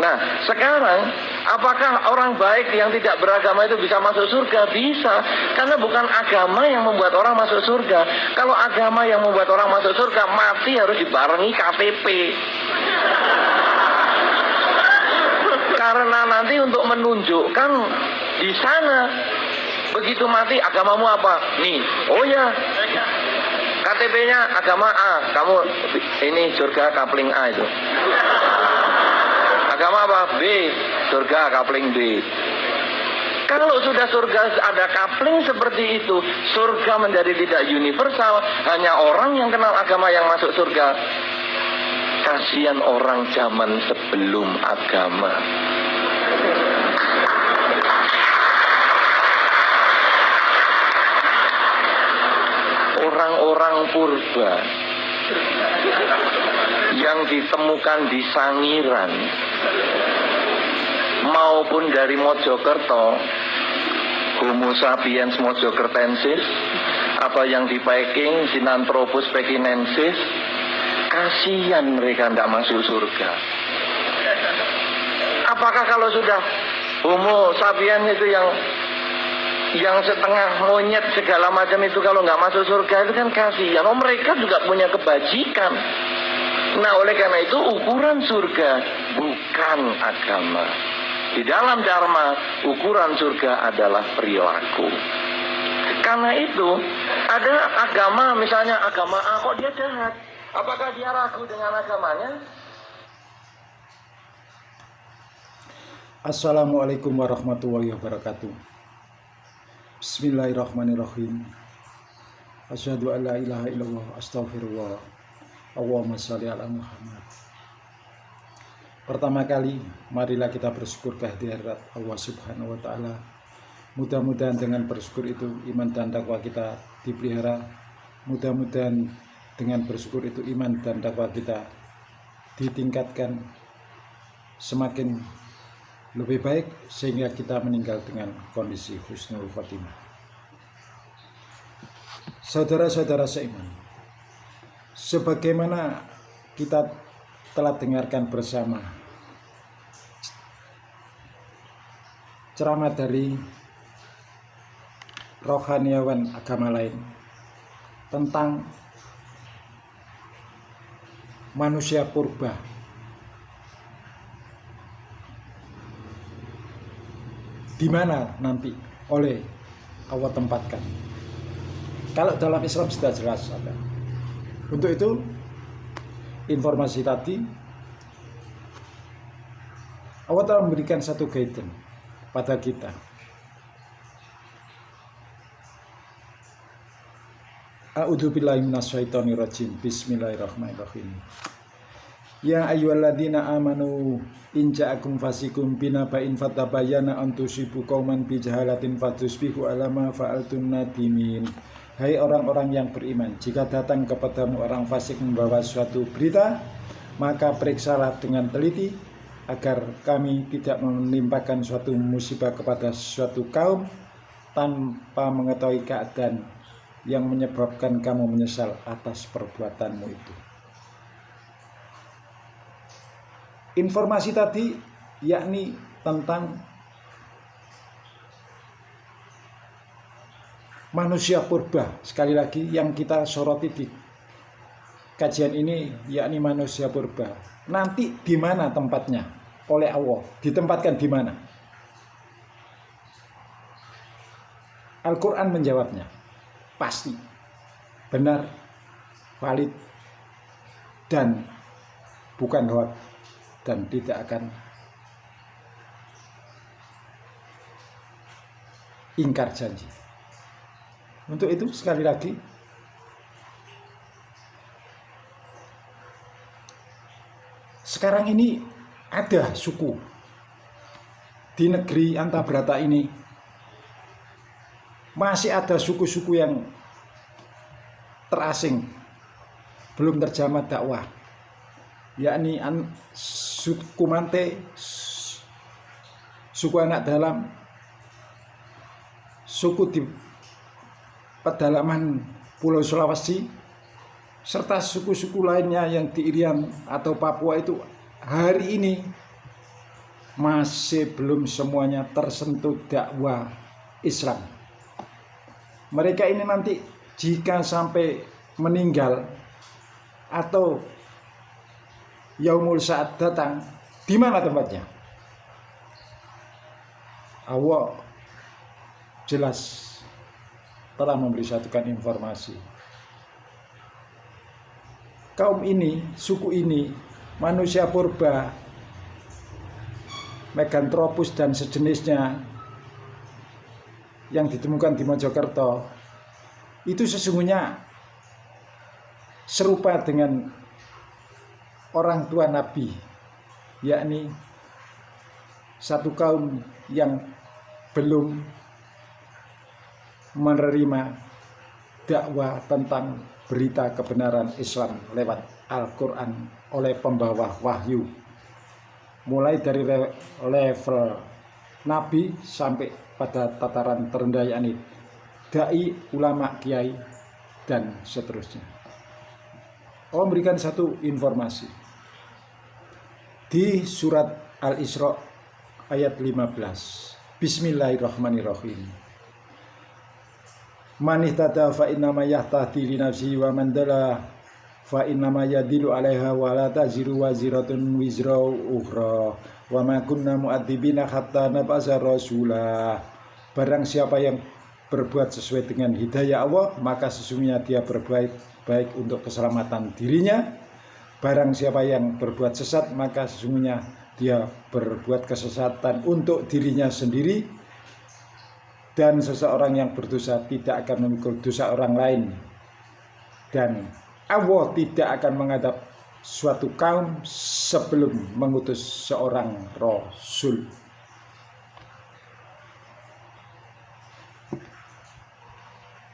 Nah, sekarang apakah orang baik yang tidak beragama itu bisa masuk surga? Bisa, karena bukan agama yang membuat orang masuk surga. Kalau agama yang membuat orang masuk surga, mati harus dibarengi KTP. Karena nanti untuk menunjukkan di sana, begitu mati agamamu apa? Nih, oh ya, KTP-nya agama A, kamu ini surga kapling A itu. Agama apa? B, surga kapling B. Kalau sudah surga ada kapling seperti itu, surga menjadi tidak universal, hanya orang yang kenal agama yang masuk surga. Kasihan orang zaman sebelum agama. Orang-orang purba yang ditemukan di Sangiran maupun dari Mojokerto, Homo sapiens mojokertensis, apa yang di Peking, Sinanthropus pekinensis, kasihan mereka tidak masuk surga. Apakah kalau sudah Homo sapiens itu yang setengah monyet segala macam itu kalau nggak masuk surga itu kan kasihan. Oh, mereka juga punya kebajikan. Nah, oleh karena itu ukuran surga bukan agama. Di dalam Dharma, ukuran surga adalah perilaku. Karena itu, ada agama, misalnya agama A, kok dia jahat? Apakah dia ragu dengan agamanya? Assalamualaikum warahmatullahi wabarakatuh. Bismillahirrahmanirrahim. Asyhadu an la ilaha illallah, astaghfirullah. Allahumma shalli ala Muhammad. Pertama kali, marilah kita bersyukur kehadirat Allah Subhanahu wa taala. Mudah-mudahan dengan bersyukur itu iman dan takwa kita dipelihara. Mudah-mudahan dengan bersyukur itu iman dan takwa kita ditingkatkan semakin lebih baik sehingga kita meninggal dengan kondisi husnul khotimah. Saudara-saudara seiman, sebagaimana kita telah dengarkan bersama ceramah dari rohaniawan agama lain tentang manusia purba, di mana nanti oleh Allah tempatkan. Kalau dalam Islam sudah jelas ada. Untuk itu, informasi tadi Allah telah memberikan satu guidance pada kita. A'udzubillahi minasyaitonirrajim. Bismillahirrahmanirrahim. Ya ayyuhalladzina amanu in ja'akum fasikum binaba'in fatabayyana an tusibu qauman bijahalatin fatusbihu ala ma fa'altum nadimin. Hai orang-orang yang beriman, jika datang kepadamu orang fasik membawa suatu berita, maka periksalah dengan teliti agar kami tidak menimpakan suatu musibah kepada suatu kaum tanpa mengetahui keadaan yang menyebabkan kamu menyesal atas perbuatanmu itu. Informasi tadi yakni tentang manusia purba. Sekali lagi yang kita soroti di kajian ini yakni manusia purba. Nanti di mana tempatnya oleh Allah? Ditempatkan di mana? Al-Quran menjawabnya. Pasti, benar, valid, dan bukan hoax, dan tidak akan ingkar janji. Untuk itu sekali lagi sekarang ini ada suku di negeri Antabrata ini, masih ada suku-suku yang terasing, belum terjamah dakwah, yakni suku Mante, suku Anak Dalam, suku di pedalaman Pulau Sulawesi, serta suku-suku lainnya yang di Irian atau Papua itu hari ini masih belum semuanya tersentuh dakwah Islam. Mereka ini nanti jika sampai meninggal atau yaumul saat datang, di mana tempatnya? Allah jelas telah memberi satukan informasi. Kaum ini, suku ini, manusia purba, Meganthropus dan sejenisnya yang ditemukan di Mojokerto, itu sesungguhnya serupa dengan orang tua Nabi, yakni satu kaum yang belum menerima dakwah tentang berita kebenaran Islam lewat Al-Quran oleh pembawa wahyu, mulai dari level Nabi sampai pada tataran terendah, yakni dai, ulama, kiai, dan seterusnya. Allah memberikan satu informasi di surat Al-Isra ayat 15. Bismillahirrahmanirrahim. Man ihtada fa innama yahtadi li nafsihi wa man dalla fa innama yadilu 'alaiha wa la taziru waziratun wizra ukhra wa ma kunna mu'adzibina hatta nab'atsa rasula. Barang siapa yang berbuat sesuai dengan hidayah Allah, maka sesungguhnya dia berbuat baik untuk keselamatan dirinya. Barang siapa yang berbuat sesat, maka sesungguhnya dia berbuat kesesatan untuk dirinya sendiri. Dan seseorang yang berdosa tidak akan memikul dosa orang lain. Dan Allah tidak akan menghadap suatu kaum sebelum mengutus seorang rasul.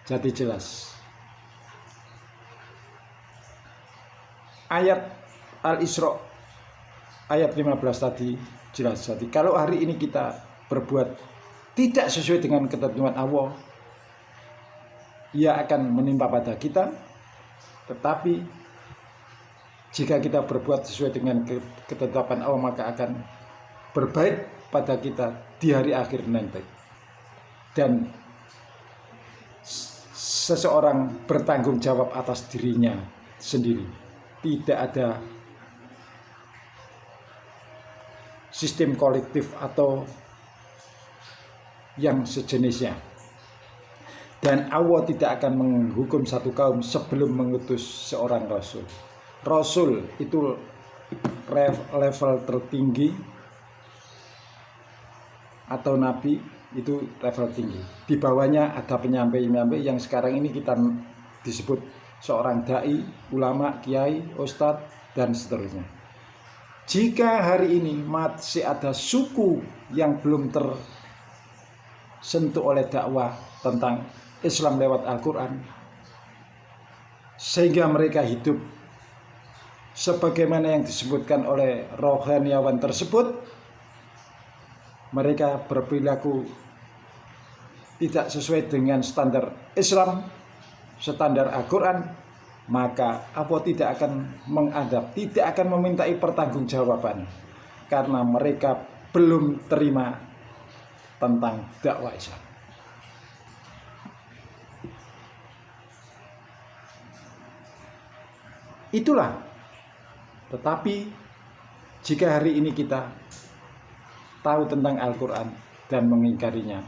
Jadi jelas. Ayat Al-Isra ayat 15 tadi jelas. Jadi kalau hari ini kita berbuat tidak sesuai dengan ketentuan Allah, ia akan menimpa pada kita. Tetapi jika kita berbuat sesuai dengan ketetapan Allah, maka akan berbaik pada kita di hari akhir nanti. Dan seseorang bertanggung jawab atas dirinya sendiri. Tidak ada sistem kolektif atau yang sejenisnya. Dan Allah tidak akan menghukum satu kaum sebelum mengutus seorang rasul. Rasul itu level tertinggi, atau nabi itu level tinggi. Di bawahnya ada penyampai-penyampai yang sekarang ini kita disebut seorang dai, ulama, kiai, ustadz, dan seterusnya. Jika hari ini masih ada suku yang belum tersentuh oleh dakwah tentang Islam lewat Al-Quran, sehingga mereka hidup sebagaimana yang disebutkan oleh rohaniawan tersebut, mereka berperilaku tidak sesuai dengan standar Islam, standar Al-Quran, maka Allah tidak akan mengadab, tidak akan memintai pertanggungjawaban, karena mereka belum terima tentang dakwah Islam. Itulah. Tetapi jika hari ini kita tahu tentang Al-Quran dan mengingkarinya,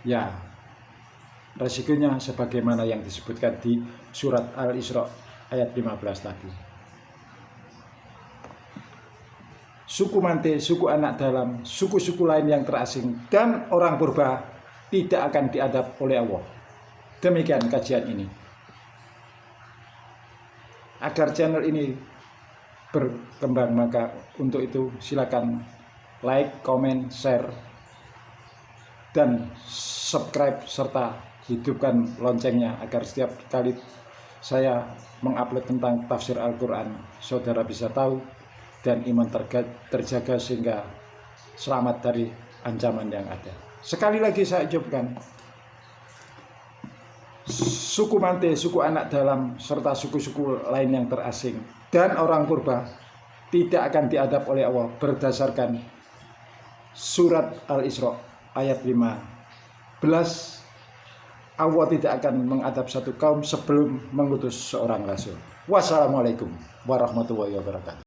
ya resikonya sebagaimana yang disebutkan di surat Al-Isra ayat 15 tadi. Suku Mante, suku anak dalam, suku-suku lain yang terasing, dan orang purba tidak akan diadab oleh Allah. Demikian kajian ini. Agar channel ini berkembang, maka untuk itu silakan like, comment, share, dan subscribe serta hidupkan loncengnya agar setiap kali saya mengupload tentang tafsir Al-Quran, saudara bisa tahu dan iman terjaga sehingga selamat dari ancaman yang ada. Sekali lagi saya ucapkan, suku Mante, suku anak dalam, serta suku-suku lain yang terasing dan orang purba tidak akan diadab oleh Allah berdasarkan surat Al-Isra ayat 15. Allah tidak akan mengadab satu kaum sebelum mengutus seorang rasul. Wassalamualaikum warahmatullahi wabarakatuh.